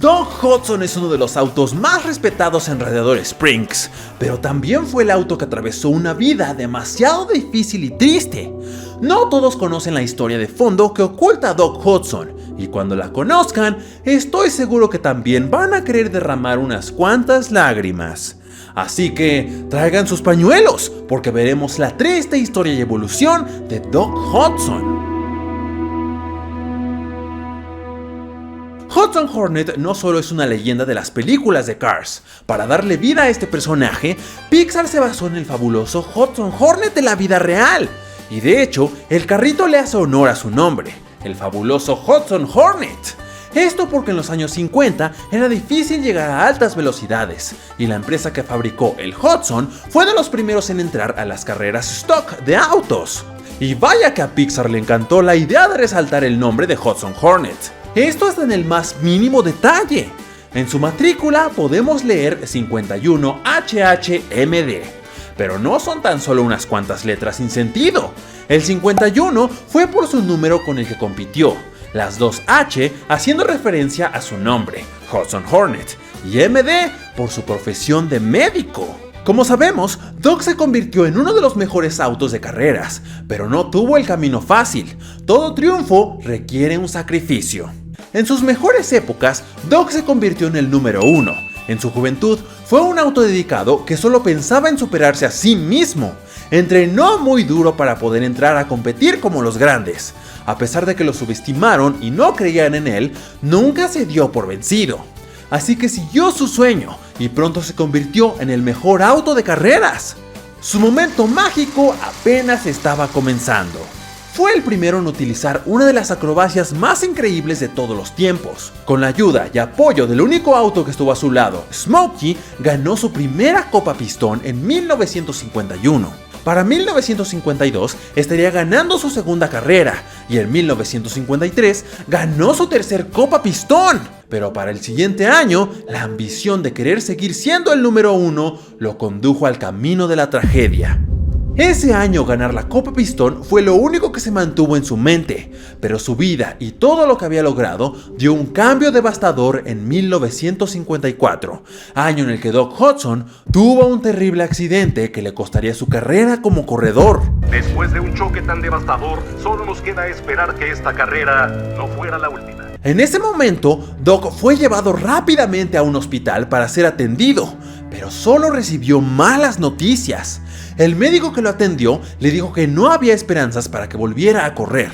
Doc Hudson es uno de los autos más respetados en Radiador Springs, pero también fue el auto que atravesó una vida demasiado difícil y triste. No todos conocen la historia de fondo que oculta Doc Hudson, y cuando la conozcan, estoy seguro que también van a querer derramar unas cuantas lágrimas. Así que traigan sus pañuelos, porque veremos la triste historia y evolución de Doc Hudson. Hudson Hornet no solo es una leyenda de las películas de Cars. Para darle vida a este personaje, Pixar se basó en el fabuloso Hudson Hornet de la vida real. Y de hecho, el carrito le hace honor a su nombre, el fabuloso Hudson Hornet. Esto porque en los años 50 era difícil llegar a altas velocidades, y la empresa que fabricó el Hudson fue de los primeros en entrar a las carreras stock de autos. Y vaya que a Pixar le encantó la idea de resaltar el nombre de Hudson Hornet. Esto hasta en el más mínimo detalle. En su matrícula podemos leer 51 HHMD, pero no son tan solo unas cuantas letras sin sentido. El 51 fue por su número con el que compitió, las dos H haciendo referencia a su nombre, Hudson Hornet, y MD por su profesión de médico. Como sabemos, Doc se convirtió en uno de los mejores autos de carreras, pero no tuvo el camino fácil. Todo triunfo requiere un sacrificio. En sus mejores épocas, Doc se convirtió en el número 1. En su juventud, fue un auto dedicado que solo pensaba en superarse a sí mismo. Entrenó muy duro para poder entrar a competir como los grandes. A pesar de que lo subestimaron y no creían en él, nunca se dio por vencido. Así que siguió su sueño y pronto se convirtió en el mejor auto de carreras. Su momento mágico apenas estaba comenzando. Fue el primero en utilizar una de las acrobacias más increíbles de todos los tiempos. Con la ayuda y apoyo del único auto que estuvo a su lado, Smokey ganó su primera Copa Pistón en 1951. Para 1952 estaría ganando su segunda carrera y en 1953 ganó su tercer Copa Pistón. Pero para el siguiente año, la ambición de querer seguir siendo el número 1 lo condujo al camino de la tragedia. Ese año ganar la Copa Pistón fue lo único que se mantuvo en su mente, pero su vida y todo lo que había logrado dio un cambio devastador en 1954, año en el que Doc Hudson tuvo un terrible accidente que le costaría su carrera como corredor. Después de un choque tan devastador, solo nos queda esperar que esta carrera no fuera la última. En ese momento, Doc fue llevado rápidamente a un hospital para ser atendido, pero solo recibió malas noticias. El médico que lo atendió le dijo que no había esperanzas para que volviera a correr.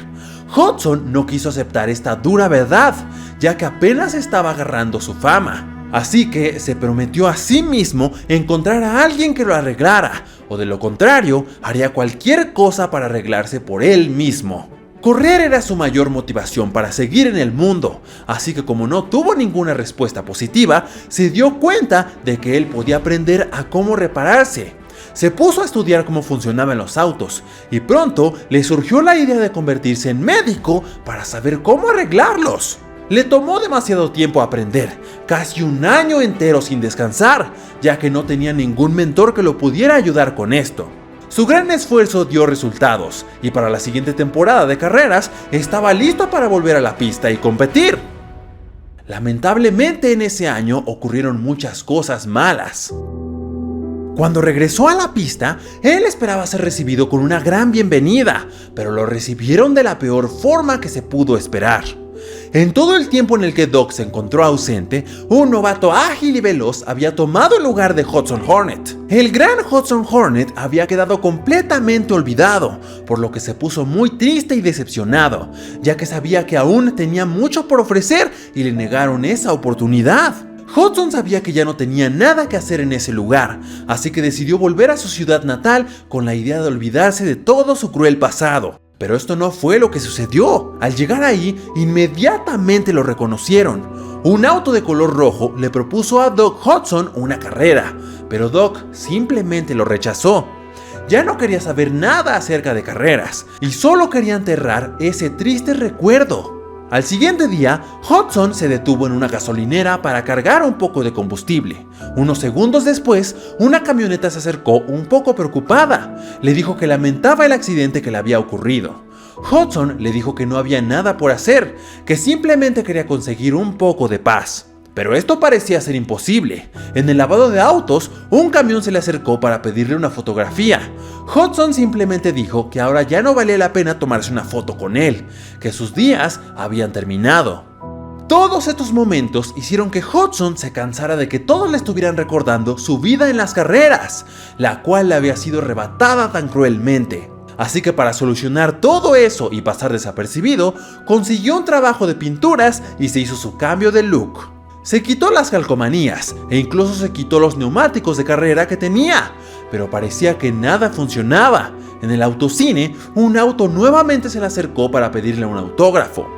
Hudson no quiso aceptar esta dura verdad, ya que apenas estaba agarrando su fama. Así que se prometió a sí mismo encontrar a alguien que lo arreglara, o de lo contrario, haría cualquier cosa para arreglarse por él mismo. Correr era su mayor motivación para seguir en el mundo, así que como no tuvo ninguna respuesta positiva, se dio cuenta de que él podía aprender a cómo repararse. Se puso a estudiar cómo funcionaban los autos y pronto le surgió la idea de convertirse en médico para saber cómo arreglarlos. Le tomó demasiado tiempo aprender, casi un año entero sin descansar, ya que no tenía ningún mentor que lo pudiera ayudar con esto. Su gran esfuerzo dio resultados y para la siguiente temporada de carreras estaba listo para volver a la pista y competir. Lamentablemente en ese año ocurrieron muchas cosas malas. Cuando regresó a la pista, él esperaba ser recibido con una gran bienvenida, pero lo recibieron de la peor forma que se pudo esperar. En todo el tiempo en el que Doc se encontró ausente, un novato ágil y veloz había tomado el lugar de Hudson Hornet. El gran Hudson Hornet había quedado completamente olvidado, por lo que se puso muy triste y decepcionado, ya que sabía que aún tenía mucho por ofrecer y le negaron esa oportunidad. Hudson sabía que ya no tenía nada que hacer en ese lugar, así que decidió volver a su ciudad natal con la idea de olvidarse de todo su cruel pasado. Pero esto no fue lo que sucedió. Al llegar ahí, inmediatamente lo reconocieron. Un auto de color rojo le propuso a Doc Hudson una carrera, pero Doc simplemente lo rechazó. Ya no quería saber nada acerca de carreras, y solo quería enterrar ese triste recuerdo. Al siguiente día, Hudson se detuvo en una gasolinera para cargar un poco de combustible. Unos segundos después, una camioneta se acercó un poco preocupada. Le dijo que lamentaba el accidente que le había ocurrido. Hudson le dijo que no había nada por hacer, que simplemente quería conseguir un poco de paz. Pero esto parecía ser imposible. En el lavado de autos, un camión se le acercó para pedirle una fotografía. Hudson simplemente dijo que ahora ya no valía la pena tomarse una foto con él, que sus días habían terminado. Todos estos momentos hicieron que Hudson se cansara de que todos le estuvieran recordando su vida en las carreras, la cual le había sido arrebatada tan cruelmente. Así que para solucionar todo eso y pasar desapercibido, consiguió un trabajo de pinturas y se hizo su cambio de look. Se quitó las calcomanías e incluso se quitó los neumáticos de carrera que tenía, pero parecía que nada funcionaba. En el autocine, un auto nuevamente se le acercó para pedirle un autógrafo.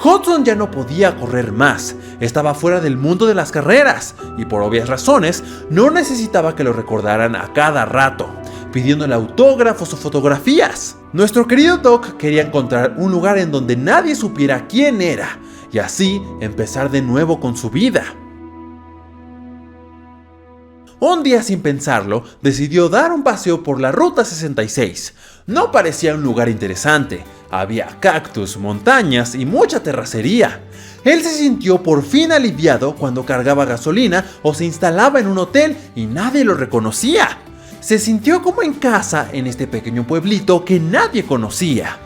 Hudson ya no podía correr más, estaba fuera del mundo de las carreras y por obvias razones no necesitaba que lo recordaran a cada rato, pidiéndole autógrafos o fotografías. Nuestro querido Doc quería encontrar un lugar en donde nadie supiera quién era y así empezar de nuevo con su vida. Un día sin pensarlo, decidió dar un paseo por la Ruta 66. No parecía un lugar interesante. Había cactus, montañas y mucha terracería. Él se sintió por fin aliviado cuando cargaba gasolina o se instalaba en un hotel y nadie lo reconocía. Se sintió como en casa en este pequeño pueblito que nadie conocía.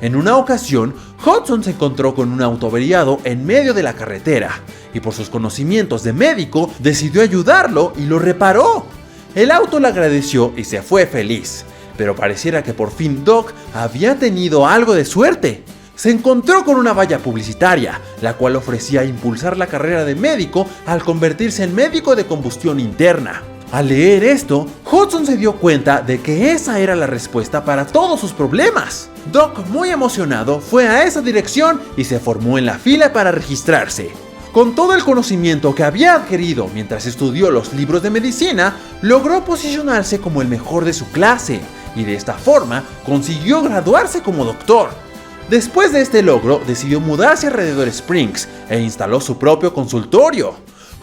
En una ocasión, Hudson se encontró con un auto averiado en medio de la carretera y por sus conocimientos de médico decidió ayudarlo y lo reparó. El auto le agradeció y se fue feliz, pero pareciera que por fin Doc había tenido algo de suerte. Se encontró con una valla publicitaria, la cual ofrecía impulsar la carrera de médico al convertirse en médico de combustión interna. Al leer esto, Hudson se dio cuenta de que esa era la respuesta para todos sus problemas. Doc, muy emocionado, fue a esa dirección y se formó en la fila para registrarse. Con todo el conocimiento que había adquirido mientras estudió los libros de medicina, logró posicionarse como el mejor de su clase y de esta forma consiguió graduarse como doctor. Después de este logro, decidió mudarse a Radiator Springs e instaló su propio consultorio.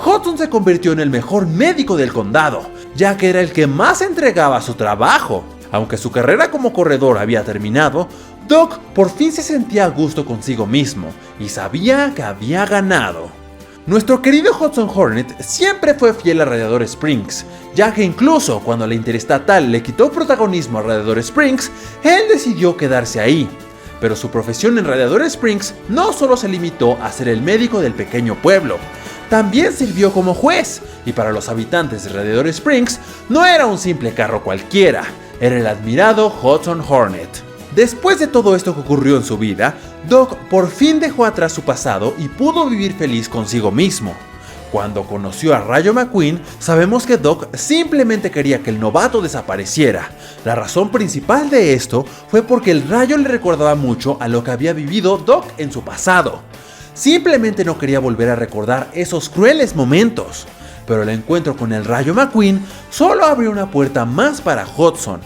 Hudson se convirtió en el mejor médico del condado, ya que era el que más entregaba a su trabajo. Aunque su carrera como corredor había terminado, Doc por fin se sentía a gusto consigo mismo y sabía que había ganado. Nuestro querido Hudson Hornet siempre fue fiel a Radiator Springs, ya que incluso cuando la Interestatal le quitó protagonismo a Radiator Springs, él decidió quedarse ahí. Pero su profesión en Radiator Springs no solo se limitó a ser el médico del pequeño pueblo, también sirvió como juez, y para los habitantes de Radiator Springs no era un simple carro cualquiera, era el admirado Hudson Hornet. Después de todo esto que ocurrió en su vida, Doc por fin dejó atrás su pasado y pudo vivir feliz consigo mismo. Cuando conoció a Rayo McQueen, sabemos que Doc simplemente quería que el novato desapareciera. La razón principal de esto fue porque el Rayo le recordaba mucho a lo que había vivido Doc en su pasado. Simplemente no quería volver a recordar esos crueles momentos. Pero el encuentro con el Rayo McQueen solo abrió una puerta más para Hudson.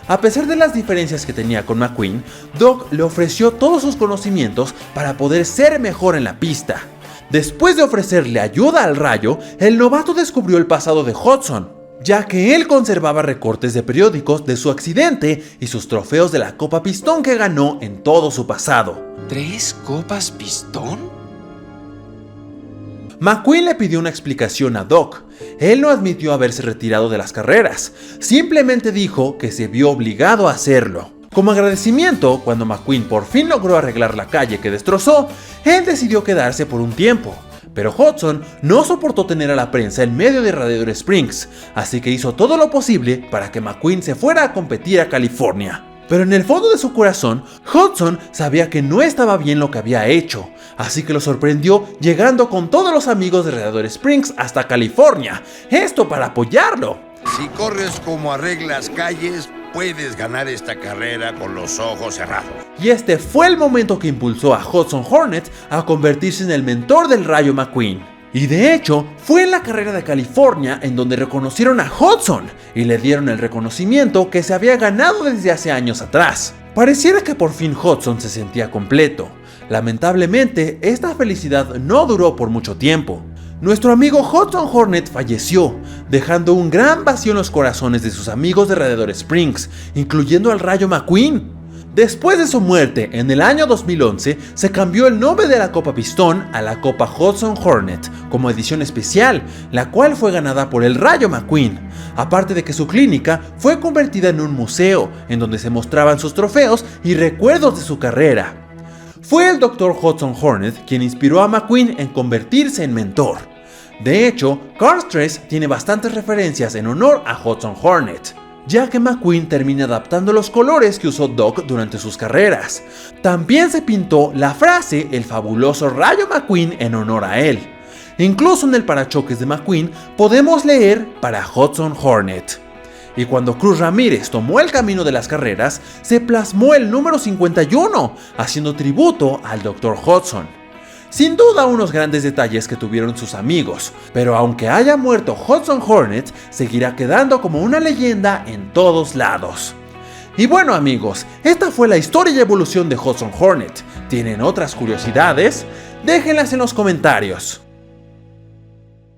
A pesar de las diferencias que tenía con McQueen, Doc le ofreció todos sus conocimientos para poder ser mejor en la pista. Después de ofrecerle ayuda al Rayo, el novato descubrió el pasado de Hudson, ya que él conservaba recortes de periódicos de su accidente y sus trofeos de la Copa Pistón que ganó en todo su pasado. ¿3 copas Pistón? McQueen le pidió una explicación a Doc. Él no admitió haberse retirado de las carreras, simplemente dijo que se vio obligado a hacerlo. Como agradecimiento, cuando McQueen por fin logró arreglar la calle que destrozó, él decidió quedarse por un tiempo. Pero Hudson no soportó tener a la prensa en medio de Radiator Springs, así que hizo todo lo posible para que McQueen se fuera a competir a California. Pero en el fondo de su corazón, Hudson sabía que no estaba bien lo que había hecho, así que lo sorprendió llegando con todos los amigos de Radiator Springs hasta California, esto para apoyarlo. Si corres como arreglas calles, puedes ganar esta carrera con los ojos cerrados. Y este fue el momento que impulsó a Hudson Hornet a convertirse en el mentor del Rayo McQueen. Y de hecho, fue en la carrera de California en donde reconocieron a Hudson y le dieron el reconocimiento que se había ganado desde hace años atrás. Pareciera que por fin Hudson se sentía completo. Lamentablemente, esta felicidad no duró por mucho tiempo. Nuestro amigo Hudson Hornet falleció, dejando un gran vacío en los corazones de sus amigos de Radiator Springs, incluyendo al Rayo McQueen. Después de su muerte, en el año 2011, se cambió el nombre de la Copa Pistón a la Copa Hudson Hornet como edición especial, la cual fue ganada por el Rayo McQueen, aparte de que su clínica fue convertida en un museo, en donde se mostraban sus trofeos y recuerdos de su carrera. Fue el Dr. Hudson Hornet quien inspiró a McQueen en convertirse en mentor. De hecho, Cars 3 tiene bastantes referencias en honor a Hudson Hornet, ya que McQueen termina adaptando los colores que usó Doc durante sus carreras. También se pintó la frase "el fabuloso Rayo McQueen" en honor a él. Incluso en el parachoques de McQueen podemos leer "para Hudson Hornet". Y cuando Cruz Ramírez tomó el camino de las carreras, se plasmó el número 51, haciendo tributo al Dr. Hudson. Sin duda unos grandes detalles que tuvieron sus amigos, pero aunque haya muerto Hudson Hornet, seguirá quedando como una leyenda en todos lados. Y bueno amigos, esta fue la historia y evolución de Hudson Hornet. ¿Tienen otras curiosidades? Déjenlas en los comentarios.